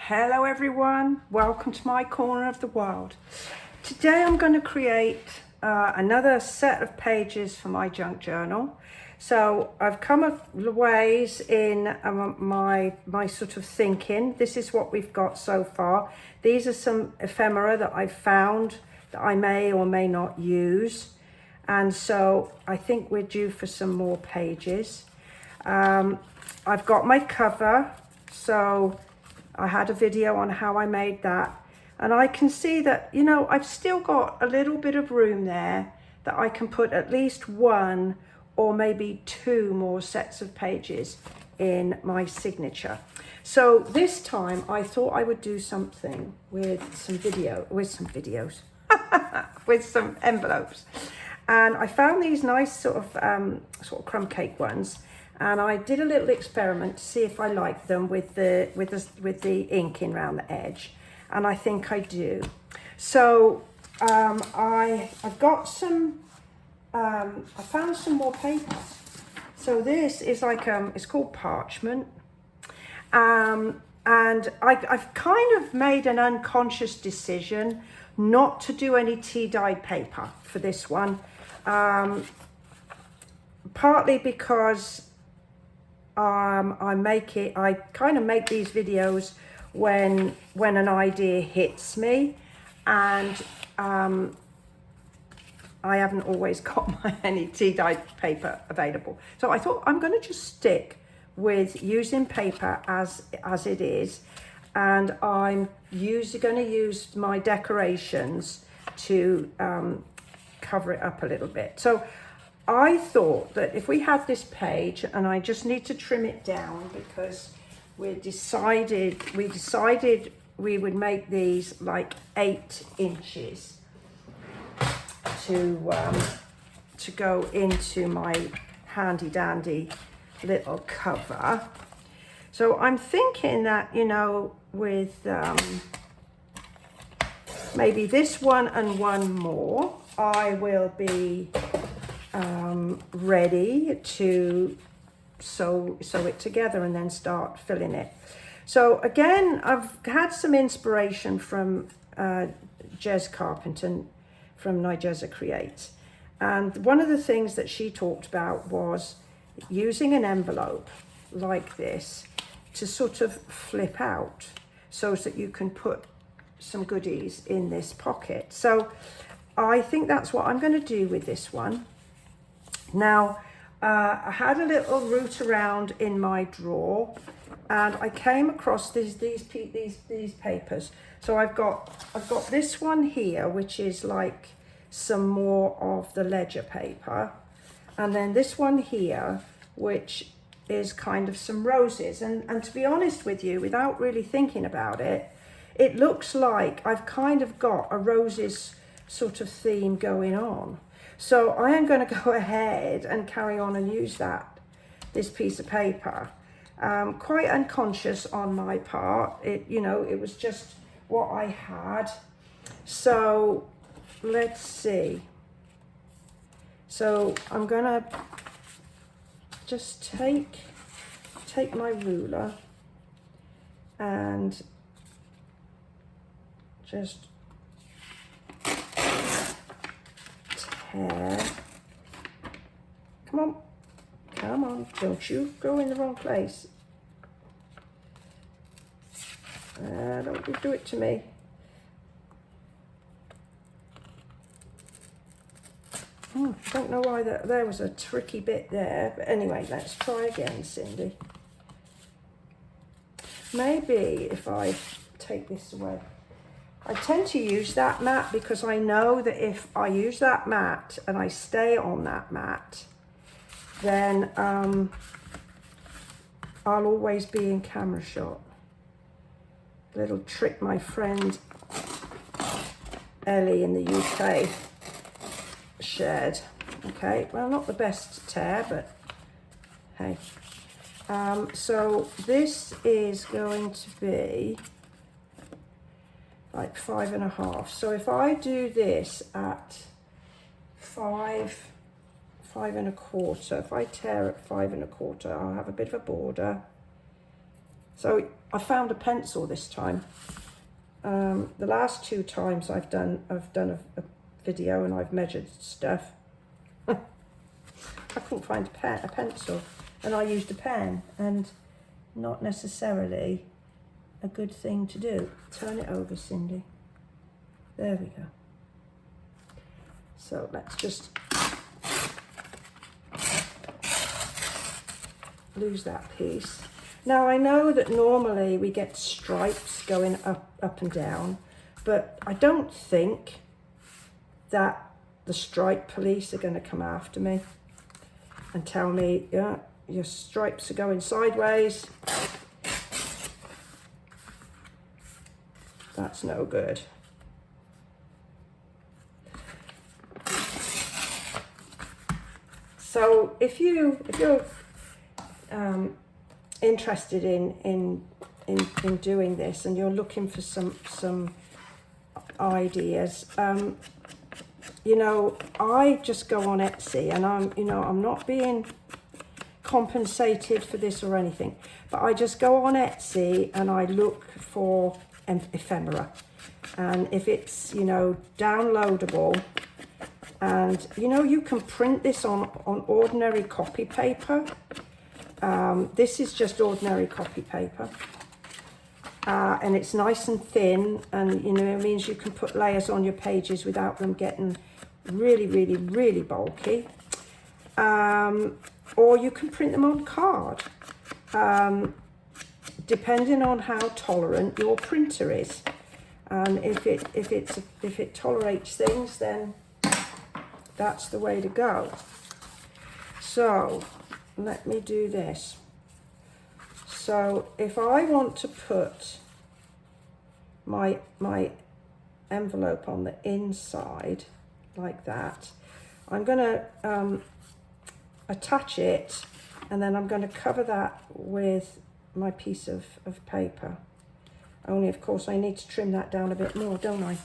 Hello everyone, welcome to my corner of the world. Today I'm going to create another set of pages for my junk journal. So I've come a ways in my sort of thinking. This is what we've got so far. These are some ephemera that I've found that I may or may not use. And so I think we're due for some more pages. I've got my cover, so I had a video on how I made that, and I can see that, you know, I've still got a little bit of room there that I can put at least one or maybe two more sets of pages in my signature. So this time I thought I would do something with some videos, with some envelopes. And I found these nice sort of crumb cake ones. And I did a little experiment to see if I liked them with the ink in around the edge, and I think I do. So I've got some. I found some more paper. So this is like it's called parchment, and I've kind of made an unconscious decision not to do any tea-dyed paper for this one, partly because I kind of make these videos when an idea hits me, and I haven't always got any tea-dyed paper available. So I thought I'm going to just stick with using paper as it is, and I'm going to use my decorations to cover it up a little bit. So I thought that if we had this page, and I just need to trim it down because we decided we would make these like 8 inches to go into my handy dandy little cover. So I'm thinking that, you know, with maybe this one and one more, I will be ready to sew it together and then start filling it. So again, I've had some inspiration from Jez Carpenter from Nijeza Creates, and one of the things that she talked about was using an envelope like this to sort of flip out so that you can put some goodies in this pocket. So I think that's what I'm going to do with this one. Now, I had a little root around in my drawer, and I came across these papers. So I've got this one here, which is like some more of the ledger paper, and then this one here, which is kind of some roses. And to be honest with you, without really thinking about it, it looks like I've kind of got a roses sort of theme going on. So I am going to go ahead and carry on and use this piece of paper. Quite unconscious on my part. It was just what I had. So let's see. So I'm going to just take my ruler and just tear. Come on, don't you go in the wrong place. Don't you do it to me. Don't know why there was a tricky bit there, but anyway, let's try again, Cindy. Maybe if I take this away. I tend to use that mat because I know that if I use that mat and I stay on that mat, then I'll always be in camera shot. Little trick my friend Ellie in the UK shared. Okay, well, not the best tear, but hey. So this is going to be like 5.5. So if I do this at 5.25, if I tear at 5.25, I'll have a bit of a border. So I found a pencil this time. The last 2 times I've done a video and I've measured stuff. I couldn't find a pencil, and I used a pen, and not necessarily a good thing to do. Turn it over, Cindy. There we go. So let's just lose that piece. Now I know that normally we get stripes going up and down, but I don't think that the stripe police are going to come after me and tell me, yeah, your stripes are going sideways. That's no good. So if you're interested in doing this, and you're looking for some ideas, you know, I just go on Etsy, and I'm not being compensated for this or anything, but I just go on Etsy and I look for ephemera, and if it's, you know, downloadable, and you know, you can print this on ordinary copy paper. This is just ordinary copy paper, and it's nice and thin, and you know, it means you can put layers on your pages without them getting really bulky. Or you can print them on card, depending on how tolerant your printer is. And if it tolerates things, then that's the way to go. So let me do this. So if I want to put my envelope on the inside like that, I'm going to attach it, and then I'm going to cover that with my piece of paper. Only of course I need to trim that down a bit more, don't I?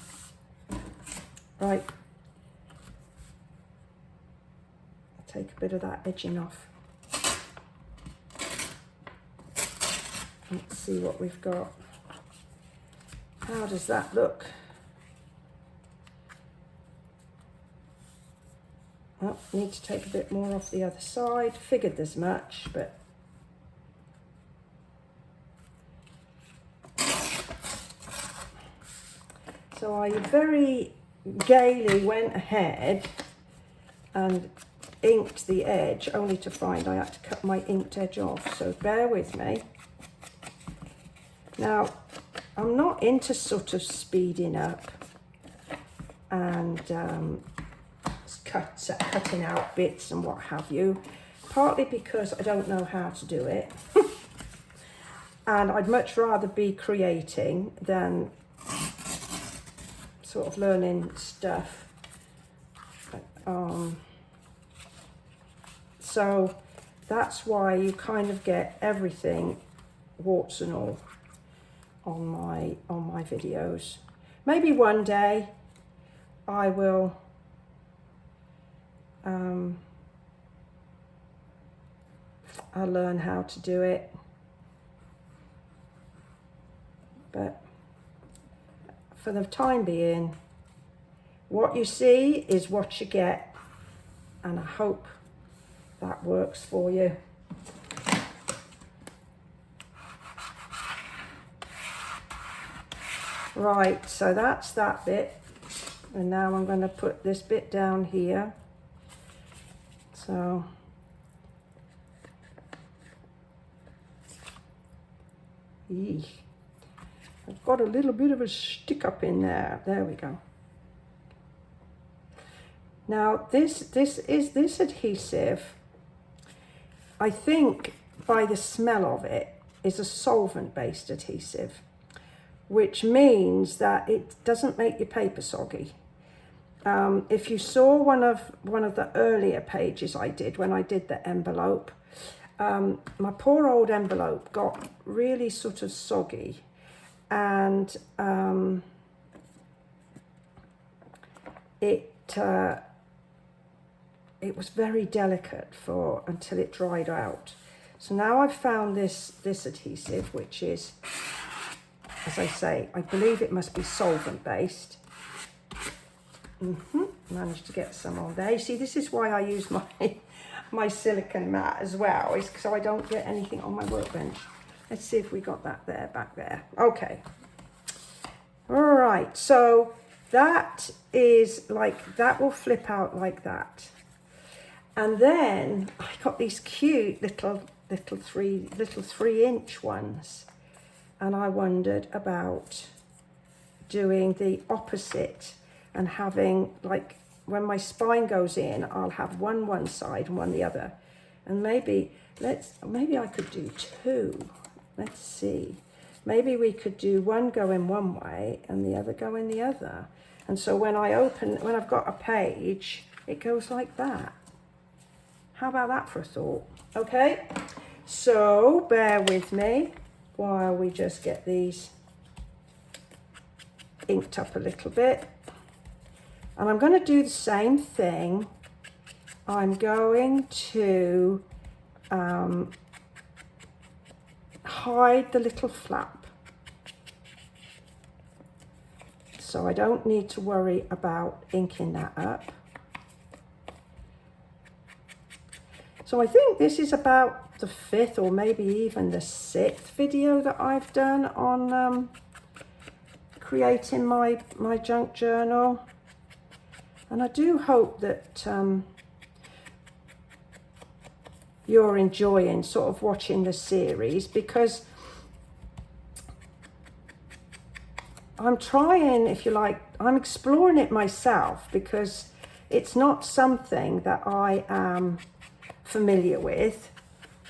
Right. I'll take a bit of that edging off. Let's see what we've got. How does that look? Oh, need to take a bit more off the other side. Figured as much, but so I very gaily went ahead and inked the edge, only to find I had to cut my inked edge off, so bear with me. Now, I'm not into sort of speeding up and cutting out bits and what have you, partly because I don't know how to do it. And I'd much rather be creating than sort of learning stuff. So that's why you kind of get everything, warts and all, on my videos. Maybe one day I will I'll learn how to do it, but for the time being, what you see is what you get, and I hope that works for you. Right, so that's that bit, and now I'm going to put this bit down here. So I've got a little bit of a stick up in there. There we go. Now this adhesive, I think by the smell of it, is a solvent-based adhesive, which means that it doesn't make your paper soggy. If you saw one of the earlier pages I did when I did the envelope, my poor old envelope got really sort of soggy, and it was very delicate until it dried out. So now I've found this adhesive, which is, as I say, I believe it must be solvent based. Managed to get some on there. You see, this is why I use my silicone mat as well, is so I don't get anything on my workbench. Let's see if we got that there, back there. Okay. All right, so that is like, that will flip out like that. And then I got these cute little 3-inch ones. And I wondered about doing the opposite and having, like, when my spine goes in, I'll have one side and one the other. And maybe I could do two. Let's see. Maybe we could do one go in one way and the other go in the other. And so when I've got a page, it goes like that. How about that for a thought? Okay, so bear with me while we just get these inked up a little bit. And I'm going to do the same thing. I'm going to hide the little flap, so I don't need to worry about inking that up. So I think this is about the 5th or maybe even the 6th video that I've done on creating my junk journal. And I do hope that you're enjoying sort of watching the series, because I'm trying, if you like, I'm exploring it myself, because it's not something that I am familiar with.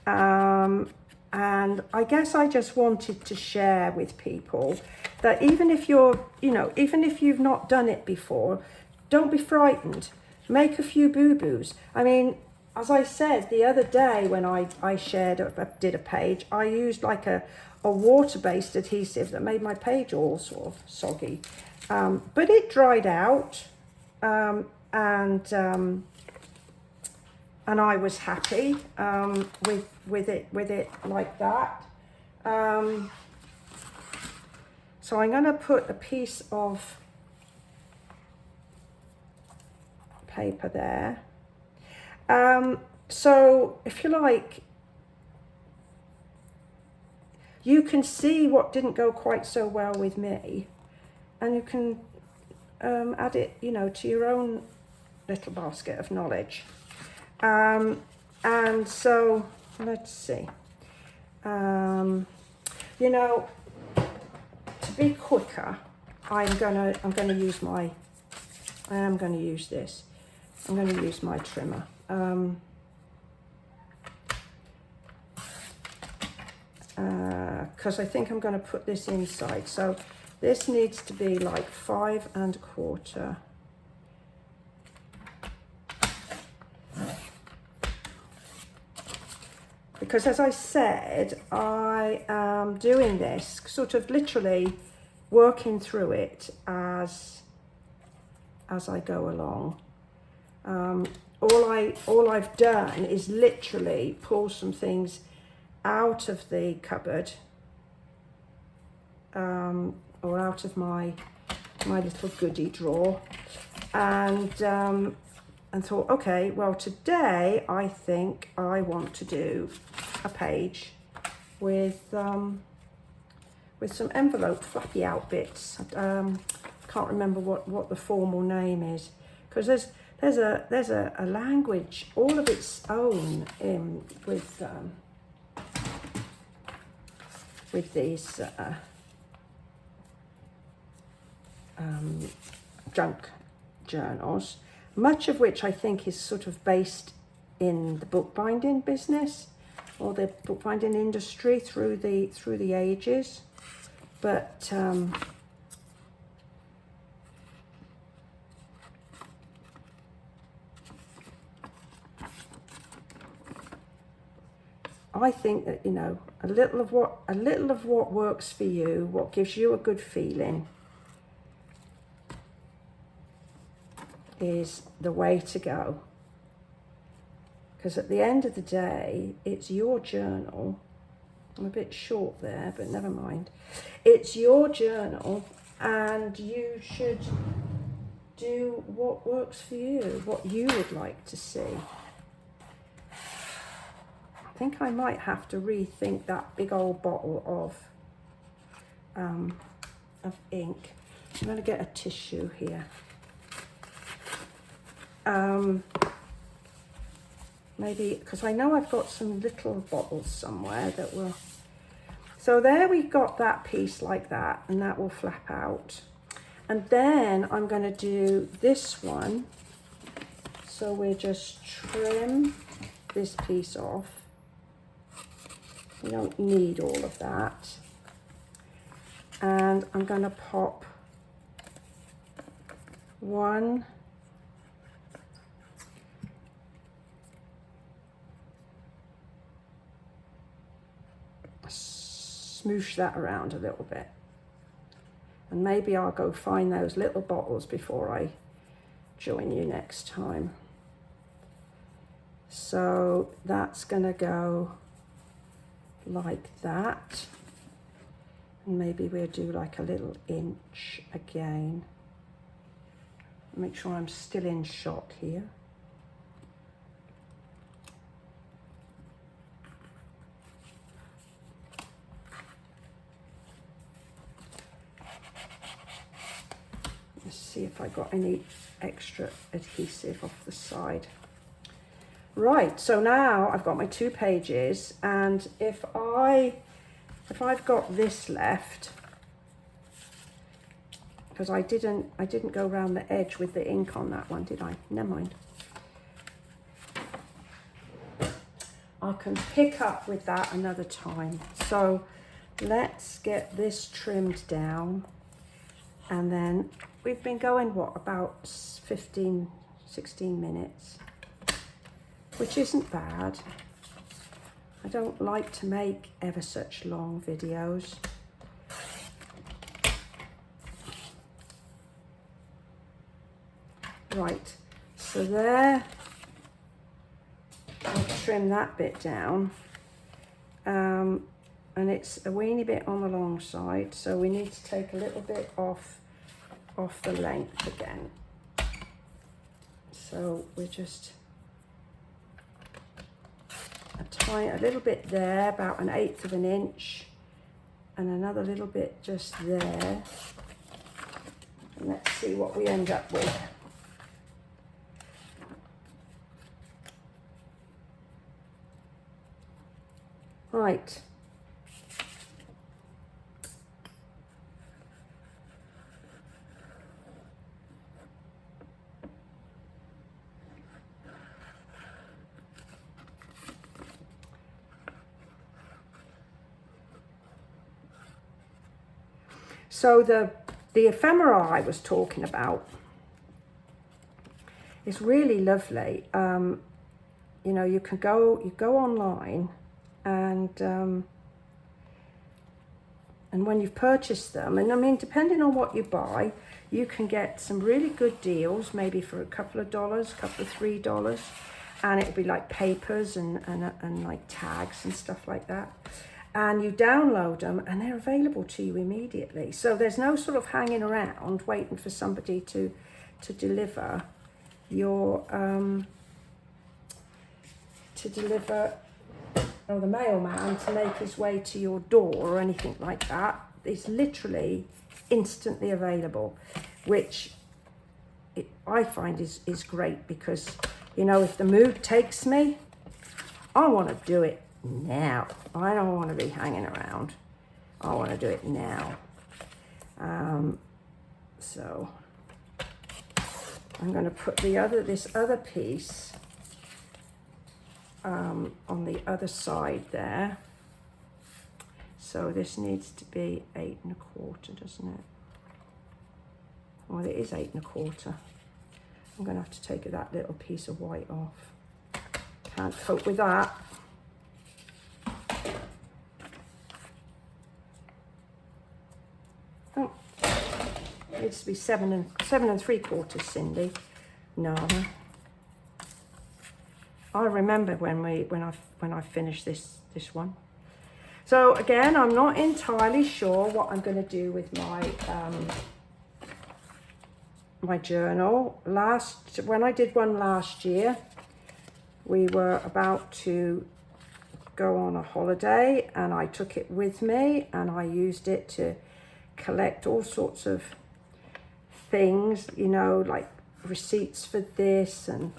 And I guess I just wanted to share with people that even if even if you've not done it before, don't be frightened. Make a few boo-boos. I mean, as I said the other day when I did a page, I used like a water-based adhesive that made my page all sort of soggy. But it dried out, and I was happy with it like that. So I'm going to put a piece of paper there. So if you like, you can see what didn't go quite so well with me, and you can add it, to your own little basket of knowledge. And so let's see. To be quicker, I am going to use this. I'm going to use my trimmer. Because I think I'm going to put this inside. So this needs to be like 5 1/4. Because as I said, I am doing this sort of literally working through it as I go along. All I've done is literally pull some things out of the cupboard, or out of my little goodie drawer, and thought, okay, well today I think I want to do a page with some envelope flappy out bits. Can't remember what the formal name is, because there's a language all of its own with these junk journals, much of which I think is sort of based in the bookbinding business or the bookbinding industry through the ages, but I think that a little of what works for you, what gives you a good feeling, is the way to go. because at the end of the day, it's your journal. I'm a bit short there, but never mind. It's your journal, and you should do what works for you, what you would like to see. I think I might have to rethink that big old bottle of ink. I'm going to get a tissue here. Maybe, because I know I've got some little bottles somewhere that will... So there we've got that piece like that, and that will flap out. And then I'm going to do this one. So we just trim this piece off. You don't need all of that. And I'm going to pop one smoosh that around a little bit, and maybe I'll go find those little bottles before I join you next time. So that's gonna go like that, and maybe we'll do like a little inch again. Make sure I'm still in shot here. Let's see if I got any extra adhesive off the side. Right, so now I've got my 2 pages, and if I've got this left, because I didn't go around the edge with the ink on that one, did I? Never mind. I can pick up with that another time. So let's get this trimmed down, and then we've been going, what, about 15, 16 minutes, which isn't bad. I don't like to make ever such long videos. Right, so there, I'll trim that bit down, and it's a weeny bit on the long side, so we need to take a little bit off the length again. So we're just a little bit there, about 1/8 of an inch, and another little bit just there, and let's see what we end up with. Right. So the ephemera I was talking about is really lovely. You know, you go online, and when you've purchased them, and I mean, depending on what you buy, you can get some really good deals, maybe for a couple of dollars, couple of $3, and it'll be like papers and like tags and stuff like that. And you download them, and they're available to you immediately. So there's no sort of hanging around waiting for somebody to deliver your or the mailman to make his way to your door or anything like that. It's literally instantly available, which I find is great, because, you know, if the mood takes me, I want to do it now. I don't want to be hanging around. I want to do it now. So I'm going to put this other piece on the other side there. So this needs to be 8 1/4, doesn't it? Well, it is 8 1/4. I'm going to have to take that little piece of white off. Can't cope with that. Oh, it needs to be 7 3/4, Cindy. No. I remember when I finished this one. So again, I'm not entirely sure what I'm going to do with my my journal. When I did one last year, we were about to go on a holiday and I took it with me and I used it to collect all sorts of things, you know, like receipts for this and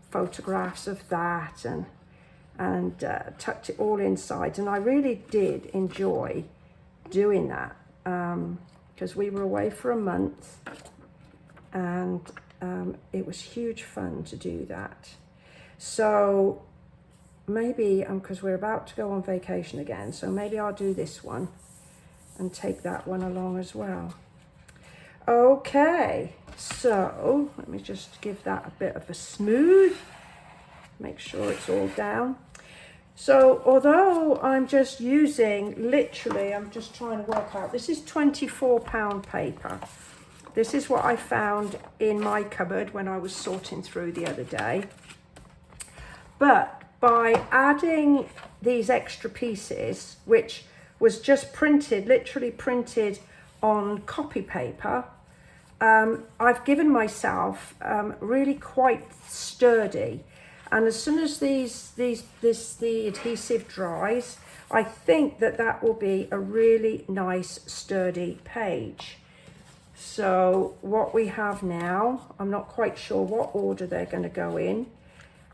photographs of that, and tucked it all inside. And I really did enjoy doing that because we were away for a month, and it was huge fun to do that. So maybe, because we're about to go on vacation again, so maybe I'll do this one and take that one along as well. Okay, so let me just give that a bit of a smooth, make sure it's all down. So although I'm just using, literally, I'm just trying to work out, this is 24-pound paper. This is what I found in my cupboard when I was sorting through the other day. But by adding these extra pieces, which was just printed, literally printed on copy paper, I've given myself really quite sturdy. And as soon as the adhesive dries, I think that will be a really nice sturdy page. So what we have now, I'm not quite sure what order they're going to go in,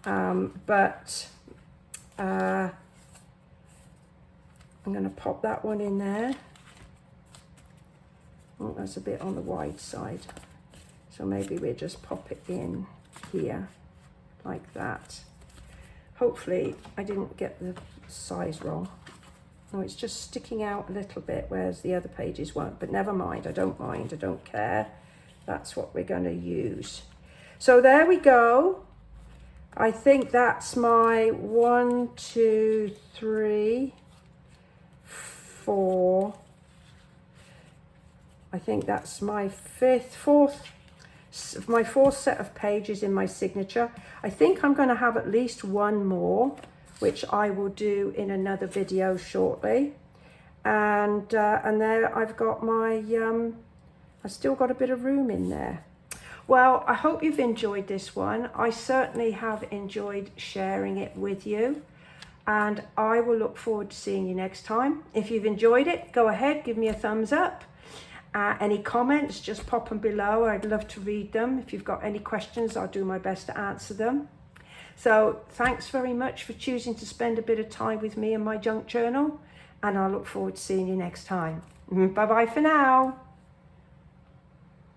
but I'm going to pop that one in there. Oh, that's a bit on the wide side. So maybe we'll just pop it in here like that. Hopefully I didn't get the size wrong. Oh, it's just sticking out a little bit, whereas the other pages won't, but never mind, I don't mind, I don't care. That's what we're going to use. So there we go. I think that's my 1, 2, 3, 4. I think that's my fourth set of pages in my signature. I think I'm going to have at least one more, which I will do in another video shortly. And there I've got my, I've still got a bit of room in there. Well, I hope you've enjoyed this one. I certainly have enjoyed sharing it with you. And I will look forward to seeing you next time. If you've enjoyed it, go ahead, give me a thumbs up. Any comments, just pop them below. I'd love to read them. If you've got any questions, I'll do my best to answer them. So thanks very much for choosing to spend a bit of time with me in my junk journal, and I look forward to seeing you next time. Bye bye for now.